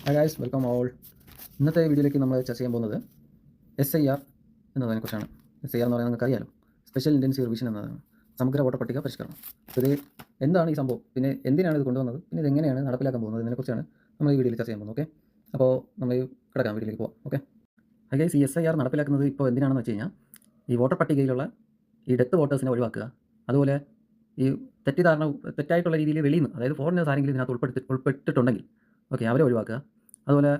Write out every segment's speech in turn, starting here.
Hi guys, welcome all. ഇന്നത്തെ വീഡിയോയിലേക്ക് നമ്മൾ ചർച്ച ചെയ്യാൻ പോകുന്നത് SIR എന്നതിനെക്കുറിച്ചാണ്. SIR എന്ന് പറയുന്നത് നിങ്ങൾക്കറിയാലോ, സ്പെഷ്യൽ ഇൻറ്റൻസീവ് റിവിഷൻ എന്നതാണ്. സമഗ്ര വോട്ടർ പട്ടിക പരിഷ്കരണം. ഇത് എന്താണ് ഈ സംഭവം, പിന്നെ എന്തിനാണ് ഇത് കൊണ്ടുവന്നത്, പിന്നെ ഇത് എങ്ങനെയാണ് നടപ്പിലാക്കാൻ പോകുന്നത്, ഇതിനെക്കുറിച്ചാണ് നമ്മൾ ഈ വീഡിയോയിൽ ചർച്ച ചെയ്യാൻ പോകുന്നത്. ഓക്കെ, അപ്പോൾ നമ്മൾ കിടക്കാം വീഡിയോയിലേക്ക് പോകാം. ഓക്കെ, ഹായ് ഗൈസ്, ഈ SIR നടപ്പിലാക്കുന്നത് ഇപ്പോൾ എന്തിനാണെന്ന് വെച്ച് കഴിഞ്ഞാൽ, ഈ വോട്ടർ പട്ടികയിലുള്ള ഈ ഡെത്ത് വോട്ടേഴ്സിനെ ഒഴിവാക്കുക, അതുപോലെ ഈ തെറ്റായിട്ടുള്ള രീതിയിൽ വെളിയിൽ നിന്ന്, അതായത് ഫോറിനേഴ്സ് ആരെങ്കിലും ഇതിനകത്ത് ഉൾപ്പെട്ടിട്ടുണ്ടെങ്കിൽ ഓക്കെ അവരെ ഒഴിവാക്കുക. അതുപോലെ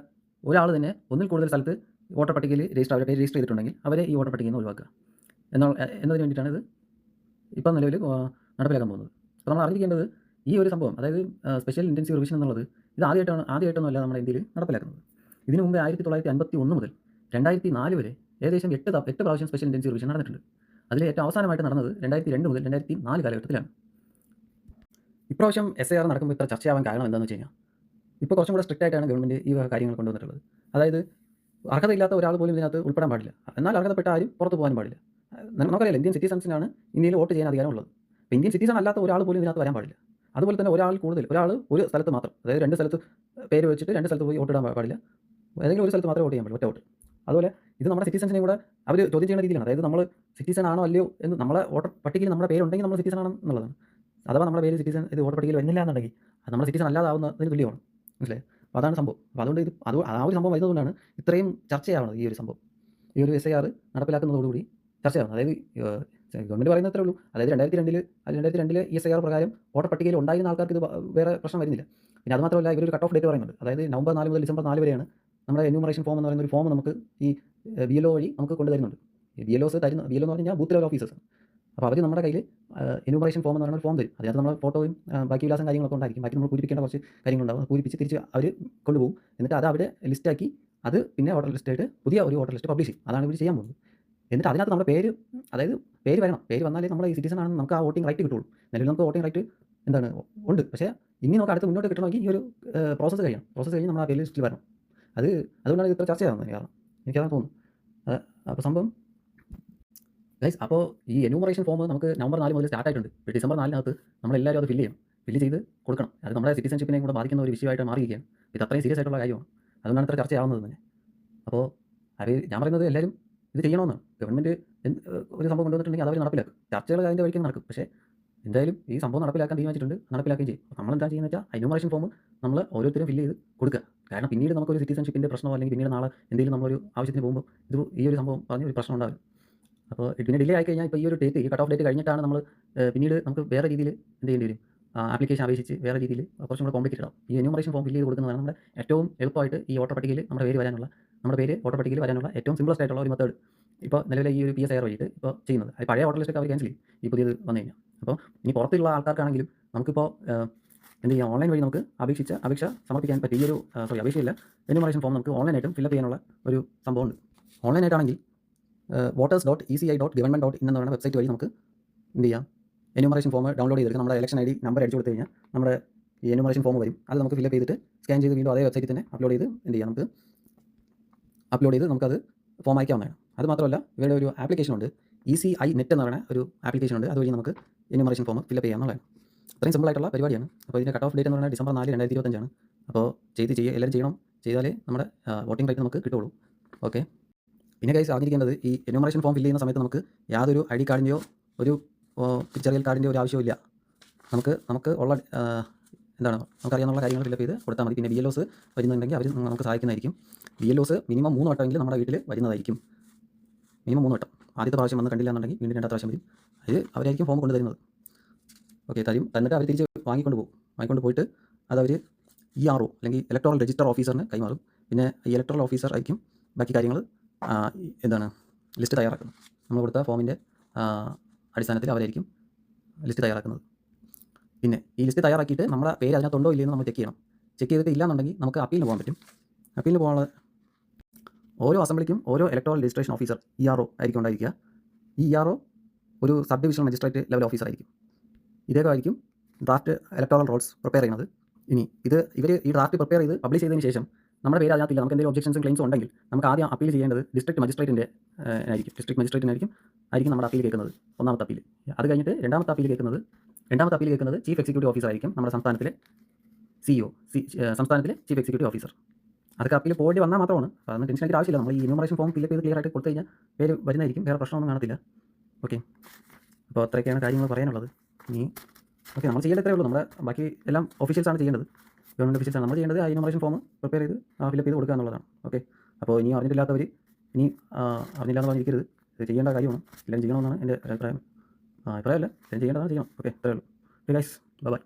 ഒരാൾ തന്നെ ഒന്നിൽ കൂടുതൽ സ്ഥലത്ത് വോട്ടർ പട്ടികയിൽ അവരുടെ പേര് രജിസ്റ്റർ ചെയ്തിട്ടുണ്ടെങ്കിൽ അവരെ ഈ വോട്ടർ പട്ടികയിൽ നിന്ന് ഒഴിവാക്കുക എന്നതിന് വേണ്ടിയിട്ടാണ് ഇത് ഇപ്പം നിലവിൽ നടപ്പിലാക്കാൻ പോകുന്നത്. അപ്പോൾ നമ്മൾ അറിഞ്ഞിരിക്കേണ്ടത് ഈ ഒരു സംഭവം, അതായത് സ്പെഷ്യൽ ഇൻറ്റൻസീവ് റിവിഷൻ എന്നുള്ളത് ഇത് ആദ്യമായിട്ടൊന്നുമല്ല നമ്മുടെ ഇന്ത്യയിൽ നടപ്പിലാക്കുന്നത്. ഇതിനു മുമ്പ് 1951 മുതൽ 2004 വരെ ഏകദേശം 8 പ്രാവശ്യം സ്പെഷ്യൽ ഇൻറ്റൻസീവ് റിവിഷൻ നടന്നിട്ടുണ്ട്. അതിൽ ഏറ്റവും അവസാനമായിട്ട് നടന്നത് 2002 മുതൽ 2004 കാലഘട്ടത്തിലാണ്. ഇപ്രാവശ്യം SIR നടക്കുമ്പോൾ ഇത്ര ചർച്ചയാവാൻ കാരണം എന്താണെന്ന് വെച്ച് കഴിഞ്ഞാൽ, ഇപ്പോൾ കുറച്ചും കൂടെ സ്ട്രിക്റ്റ് ആയിട്ടാണ് ഗവൺമെൻറ് ഈ കാര്യങ്ങൾ കൊണ്ടുവന്നിട്ടുള്ളത്. അതായത് അർഹതയില്ലാത്ത ഒരാൾ പോലും ഇതിനകത്ത് ഉൾപ്പെടാൻ പാടില്ല, എന്നാൽ അർഹതപ്പെട്ട ആരും പുറത്ത് പോകാനും പാടില്ല. നമുക്കറിയാലോ, ഇന്ത്യൻ സിറ്റിസൺസിനാണ് ഇന്ത്യയിൽ വോട്ട് ചെയ്യാൻ അധികാരമുള്ളത്. അപ്പോൾ ഇന്ത്യൻ സിറ്റിസൺ അല്ലാത്ത ഒരാൾ പോലും ഇതിനകത്ത് വരാൻ പാടില്ല. അതുപോലെ തന്നെ ഒരാൾ ഒരു സ്ഥലത്ത് മാത്രം, അതായത് 2 സ്ഥലത്ത് പേര് വെച്ചിട്ട് 2 സ്ഥലത്ത് പോയി വോട്ടിടാൻ പാടില്ല. ഏതെങ്കിലും ഒരു സ്ഥലത്ത് മാത്രമേ വോട്ട് ചെയ്യാൻ പാടില്ല, ഒറ്റ വോട്ട്. അതുപോലെ ഇത് നമ്മുടെ സിറ്റിസൺസിനെയും കൂടെ അവർ ചോദ്യം ചെയ്യുന്ന രീതിയിലാണ്. അതായത് നമ്മൾ സിറ്റിസൺ ആണോ അല്ലയോ എന്ന്, നമ്മളെ വോട്ടർ പട്ടികയിൽ നമ്മുടെ പേരുണ്ടെങ്കിൽ നമ്മൾ സിറ്റിസൺ ആണെന്നുള്ളതാണ്. അഥവാ നമ്മുടെ പേര് വോട്ടർ പട്ടികയിൽ വരുന്നില്ല എന്നുണ്ടെങ്കിൽ അത് നമ്മുടെ സിറ്റിസൺ അല്ലാതാവുന്നതിന് തുല്യമാണ്. മനസ്സിലായി? അപ്പോൾ അതാണ് സംഭവം. അപ്പോൾ അതുകൊണ്ട് ആ ഒരു സംഭവം വരുന്നതുകൊണ്ടാണ് ഇത്രയും ചർച്ചയാവുന്നത്. ഈ ഒരു സംഭവം, ഈ ഒരു SIR നടപ്പിലാക്കുന്നതോടുകൂടി ചർച്ചയാവുന്നത്. അതായത് ഗവൺമെൻറ് പറയുന്നത് അത്രേ ഉള്ളൂ. അതായത് 2002 ഈ SIR പ്രകാരം വോട്ടർ പട്ടികയിൽ ഉണ്ടായിരുന്ന ആൾക്കാർക്ക് ഇത് വേറെ പ്രശ്നം വരുന്നില്ല. പിന്നെ അത് മാത്രമല്ല, ഇവരൊരു കട്ട് ഓഫ് ഡേറ്റ് പറയുന്നുണ്ട്. അതായത് നവംബർ 4 മുതൽ ഡിസംബർ 4 വരെയാണ് നമ്മുടെ എന്യൂമറേഷൻ ഫോം എന്ന് പറയുന്ന ഒരു ഫോം നമുക്ക് ഈ BLO വഴി നമുക്ക് കൊണ്ടുതരുന്നുണ്ട്. BLO എന്ന് പറഞ്ഞാൽ ബൂത്ത് ലെവൽ ഓഫീസേഴ്സ്. അപ്പോൾ അവർ നമ്മുടെ കയ്യിൽ എന്യൂമറേഷൻ ഫോം എന്ന് പറയുന്ന ഒരു ഫോം തരും. അതിനകത്ത് നമ്മൾ ഫോട്ടോയും ബാക്കി വിലാസം കാര്യങ്ങളൊക്കെ ഉണ്ടായിരിക്കും. ബാക്കി നമ്മൾ പൂരിപ്പിക്കേണ്ട കുറച്ച് കാര്യങ്ങളുണ്ടാവും. അത് പൂരിപ്പിച്ച് തിരിച്ച് അവർ കൊണ്ടുപോകും. എന്നിട്ട് അത് അവിടെ ലിസ്റ്റാക്കി അത് പിന്നെ വോട്ടർ ലിസ്റ്റായിട്ട് പുതിയ ഒരു വോട്ടർ ലിസ്റ്റ് പബ്ലിഷ് ചെയ്യും. അതാണ് ഇവർ ചെയ്യാൻ പോകുന്നത്. എന്നിട്ട് അതിനകത്ത് നമ്മുടെ പേര് വരണം. പേര് വന്നാലേ നമ്മൾ ഈ സിറ്റിസൺ ആണെന്ന് നമുക്ക് ആ വോട്ടിംഗ് റൈറ്റ് കിട്ടുള്ളൂ. നിലവിൽ നമുക്ക് വോട്ടിംഗ് റൈറ്റ് ഉണ്ട്. പക്ഷേ ഇനി നമുക്ക് അടുത്ത് മുന്നോട്ട് കിട്ടണമെങ്കിൽ ഈ ഒരു പ്രോസസ്സ് കഴിഞ്ഞ് നമ്മൾ ആ പേര് ലിസ്റ്റിൽ വരണം. അതുകൊണ്ടാണ് ഇത് ഇത്ര ചർച്ചയാകുന്നത്. കാരണം എനിക്കതാണ് തോന്നുന്നു. അപ്പോൾ സംഭവം ഗൈസ്, അപ്പോൾ ഈ എന്യൂമറേഷൻ ഫോം നമുക്ക് നവംബർ 4 മുതൽ സ്റ്റാർട്ട് ആയിട്ടുണ്ട്. ഡിസംബർ 4 നമ്മളെല്ലാവരും അത് ഫില്ല് ചെയ്ത് കൊടുക്കണം. അത് നമ്മുടെ സിറ്റിസൺഷിപ്പിനെയും കൂടെ ബാധിക്കുന്ന ഒരു വിഷയമായിട്ട് മാറിയിരിക്കുകയാണ്. ഇത് അത്രയും സീരിയസ് ആയിട്ടുള്ള കാര്യമാണ്. അതുകൊണ്ടാണ് ഇത്ര ചർച്ചയാവുന്നത് തന്നെ. അപ്പോൾ ഞാൻ പറയുന്നത് എല്ലാവരും ഇത് ചെയ്യണമെന്നാണ്. ഗവൺമെൻറ് ഒരു സംഭവം കൊണ്ടുവന്നിട്ടുണ്ടെങ്കിൽ അതവർ നടപ്പിലാക്കും. ചർച്ചകൾ അതിൻ്റെ വഴിക്ക് നടക്കും. പക്ഷേ എന്തായാലും ഈ സംഭവം നടപ്പിലാക്കാൻ തീരുമാനിച്ചിട്ടുണ്ട്, നടപ്പിലാക്കുകയും ചെയ്യും. അപ്പോൾ നമ്മളെന്താ ചെയ്യുന്നത് വെച്ചാൽ, എന്യൂമറേഷൻ ഫോം നമ്മൾ ഓരോരുത്തരും ഫില്ല് ചെയ്ത് കൊടുക്കുക. കാരണം പിന്നീട് നമുക്കൊരു സിറ്റിസൺഷിപ്പിൻ്റെ പ്രശ്നമോ അല്ലെങ്കിൽ പിന്നീട് നാളെ എന്തെങ്കിലും നമ്മളൊരു ആവശ്യത്തിന് പോകുമ്പോൾ ഈ ഒരു സംഭവം പറഞ്ഞ് ഒരു പ്രശ്നം ഉണ്ടാകും. അപ്പോൾ പിന്നെ ഡിലേ ആയി കഴിഞ്ഞാൽ, ഇപ്പോൾ ഈ ഒരു ഡേറ്റ്, ഈ കട്ട് ഓഫ് ഡേറ്റ് കഴിഞ്ഞിട്ടാണ് നമ്മൾ പിന്നീട് നമുക്ക് വേറെ രീതിയിൽ എന്ത് ചെയ്യേണ്ടി വരും, ആപ്ലിക്കേഷൻ അപേക്ഷിച്ച് വേറെ രീതിയിൽ കുറച്ചും കൂടെ കോംപ്ലിക്കേറ്റഡ് ആവും. ഈ എന്യൂമറേഷൻ ഫോം ഫില്ല് ചെയ്ത് കൊടുക്കുന്നതാണ് നമ്മുടെ ഏറ്റവും എളുപ്പമായിട്ട് ഈ വോട്ടർ പട്ടികയിൽ നമ്മുടെ പേര് വോട്ടർ പട്ടികയിൽ വരാനുള്ള ഏറ്റവും സിമ്പിളസ്റ്റ് ആയിട്ടുള്ള ഒരു മെത്തേഡ് ഇപ്പോൾ നിലവിലെ ഈ ഒരു PSIR വഴിയിട്ട് ഇപ്പോൾ ചെയ്യുന്നത്. അത് പഴയ വോട്ടർ ലിസ്റ്റൊക്കെ അവർ ക്യാൻസൽ ചെയ്യും ഈ പുതിയത് വന്നു കഴിഞ്ഞാൽ. അപ്പോൾ ഇനി പുറത്തുള്ള ആൾക്കാർക്കാണെങ്കിലും നമുക്കിപ്പോൾ എന്ത് ചെയ്യാം, ഓൺലൈൻ വഴി നമുക്ക് അപേക്ഷ സമർപ്പിക്കാൻ പറ്റും. ഈ ഒരു അപേക്ഷയില്ല, എന്യൂമറേഷൻ ഫോം നമുക്ക് ഓൺലൈനായിട്ടും ഫില്ലപ്പ് ചെയ്യാനുള്ള ഒരു സംഭവമുണ്ട്. ഓൺലൈനായിട്ടാണെങ്കിൽ voters.eci.government.in എന്ന് പറയുന്ന വെബ്സൈറ്റ് വഴി നമുക്ക് എന്ത് ചെയ്യാം, എന്യൂമറേഷൻ ഫോം ഡൗൺലോഡ് ചെയ്തെടുക്കാം. നമ്മുടെ ഇലക്ഷൻ ID നമ്പർ അടിച്ചു കൊടുത്തു കഴിഞ്ഞാൽ നമ്മുടെ ഈ എന്യൂമറേഷൻ ഫോം വരും. അത് നമുക്ക് ഫില്ലപ്പ് ചെയ്തിട്ട് സ്കാൻ ചെയ്ത് വീണ്ടും അതേ വെബ്സൈറ്റിൽ തന്നെ അപ്ലോഡ് ചെയ്ത് നമുക്കത് ഫോം അയക്കാവുന്നതാണ്. അത് മാത്രമല്ല, ഇവരുടെ ഒരു ആപ്ലിക്കേഷൻ ഉണ്ട്, ECI Net എന്ന് പറയുന്ന ഒരു ആപ്ലിക്കേഷൻ ഉണ്ട്. അതുവഴി നമുക്ക് എന്യൂമറേഷൻ ഫോം ഫില്ലപ്പ് ചെയ്യാവുന്നതാണ്. അത്രയും സിമ്പിളായിട്ടുള്ള പരിപാടിയാണ്. അപ്പോൾ ഇതിൻ്റെ കട്ട് ഓഫ് ഡേറ്റ് എന്ന് പറയുന്നത് ഡിസംബർ 4, 2025 അപ്പോൾ എല്ലാവരും ചെയ്യണം. ചെയ്താലേ നമ്മുടെ വോട്ടിംഗ് റൈറ്റ് നമുക്ക് കിട്ടുള്ളൂ. ഓക്കെ, പിന്നെ ഗൈസ് അറിഞ്ഞിരിക്കേണ്ടത്, ഈ എന്യൂമറേഷൻ ഫോം ഫില്ല് ചെയ്യുന്ന സമയത്ത് നമുക്ക് യാതൊരു ID കാർഡിൻ്റെയോ ഒരു തിരിച്ചറിയൽ കാർഡിൻ്റെയോ ഒരു ആവശ്യമില്ല. നമുക്ക് ഉള്ള നമുക്കറിയാവുന്ന കാര്യങ്ങൾ ഫില്ലപ്പ് ചെയ്ത് കൊടുത്താൽ മതി. പിന്നെ BLOs വരുന്നുണ്ടെങ്കിൽ അവർ നമുക്ക് സഹായിക്കുന്നതായിരിക്കും. BLOs മിനിമം 3 വട്ടമെങ്കിലും നമ്മുടെ വീട്ടിൽ വരുന്നതായിരിക്കും. മിനിമം 3 വട്ടം. ആദ്യത്തെ പ്രാവശ്യം വന്ന് കണ്ടില്ല എന്നുണ്ടെങ്കിൽ വീണ്ടും 2ാമത്തെ പ്രാവശ്യം വരും. അവരായിരിക്കും ഫോം കൊണ്ടുതരുന്നത്. ഓക്കെ, തന്നിട്ട് അവർ തിരിച്ച് വാങ്ങിക്കൊണ്ട് പോയിട്ട് അതവർ ERO അല്ലെങ്കിൽ ഇലക്ടോറൽ രജിസ്റ്റർ ഓഫീസറിന് കൈമാറും. പിന്നെ ഈ ഇലക്ടറൽ ഓഫീസർ ആയിരിക്കും ബാക്കി കാര്യങ്ങൾ ലിസ്റ്റ് തയ്യാറാക്കുന്നത്. നമ്മൾ കൊടുത്ത ഫോമിൻ്റെ അടിസ്ഥാനത്തിൽ അവരായിരിക്കും ലിസ്റ്റ് തയ്യാറാക്കുന്നത്. പിന്നെ ഈ ലിസ്റ്റ് തയ്യാറാക്കിയിട്ട് നമ്മുടെ പേര് അതിനകത്തുണ്ടോ ഇല്ലയെന്ന് നമ്മൾ ചെക്ക് ചെയ്യണം. ചെക്ക് ചെയ്തിട്ട് ഇല്ലാന്നുണ്ടെങ്കിൽ നമുക്ക് അപ്പീലിന് പോകാൻ പറ്റും. അപ്പീലിന് പോകാനുള്ള ഓരോ അസംബ്ലിക്കും ഓരോ ഇലക്ടോറൽ രജിസ്ട്രേഷൻ ഓഫീസർ ERO ആയിരിക്കും ഉണ്ടായിരിക്കുക. ഈ ERO ഒരു sub divisional magistrate level officer ആയിരിക്കും. ഇദ്ദേഹം ആയിരിക്കും ഡ്രാഫ്റ്റ് ഇലക്ടോറൽ റോൾസ് പ്രിപ്പയർ ചെയ്യുന്നത്. ഇനി ഇവർ ഈ ഡ്രാഫ്റ്റ് പ്രിപ്പയർ ചെയ്ത് പബ്ലിഷ് ചെയ്തതിന് ശേഷം നമ്മുടെ പേര് അതിനകത്തില്ല, നമുക്ക് എന്തെങ്കിലും ഒബ്ജക്ഷൻസും ക്ലെയിംസും ഉണ്ടെങ്കിൽ നമുക്ക് ആദ്യം അപ്പീൽ ചെയ്യേണ്ടത് ഡിസ്ട്രിക്ട് മജിസ്ട്രേറ്റിനായിരിക്കും നമ്മുടെ അപ്പീൽ കേൾക്കുന്നത്, ഒന്നാമത്തെ അപ്പീൽ. അത് കഴിഞ്ഞിട്ട് രണ്ടാമത്തെ അപ്പീൽ കേൾക്കുന്നത് ചീഫ് എക്സിക്യൂട്ടീവ് ഓഫീസർ ആയിരിക്കും, നമ്മുടെ സംസ്ഥാനത്തിലെ CEO, സംസ്ഥാനത്തിലെ ചീഫ് എക്സിക്യൂട്ടീവ് ഓഫീസർ. അതൊക്കെ അപ്പീൽ പോയിട്ട് വന്നാൽ മാത്രമാണ്. അതൊന്നും ടെൻഷൻ ആയിട്ട് ആവശ്യമില്ല. നമ്മൾ ഈ എന്യൂമറേഷൻ ഫോം ഫില്ലപ്പ് ചെയ്ത് ക്ലിയർ ആയിട്ട് കൊടുത്തു കഴിഞ്ഞാൽ പേര് വരുന്നതായിരിക്കും. വേറെ പ്രശ്നമൊന്നും കാണത്തില്ല. ഓക്കെ, അപ്പോൾ അത്രയൊക്കെയാണ് കാര്യങ്ങൾ പറയാനുള്ളത്. ഇനി ഓക്കെ, നമ്മൾ ചെയ്യേണ്ടത് ഇത്രയേ ഉള്ളൂ. നമ്മുടെ ബാക്കി എല്ലാം ഓഫീഷ്യൽസാണ് ചെയ്യേണ്ടത്, ഗവൺമെൻറ് ഓഫീഷ്യൽസാണ്. നമ്മൾ ചെയ്യേണ്ടത് ആ എന്യൂമറേഷൻ ഫോം പ്രിപ്പയർ ചെയ്ത് ഫില്ലപ്പ് ചെയ്ത് കൊടുക്കുക എന്നുള്ളതാണ്. ഓക്കെ, അപ്പോൾ ഇനി അറിഞ്ഞിട്ടില്ലാത്തവർ ഇനി അറിഞ്ഞില്ലാന്ന് പറഞ്ഞിരിക്കരുത്. ഇത് ചെയ്യേണ്ട കാര്യമാണ്. എല്ലാം ചെയ്യണമെന്നാണ് എൻ്റെ അഭിപ്രായം. അഭിപ്രായമല്ല, എല്ലാം ചെയ്യേണ്ടതാണ്, ചെയ്യണം. ഓക്കെ, അത്രയേ ഉള്ളൂ. Okay guys, by.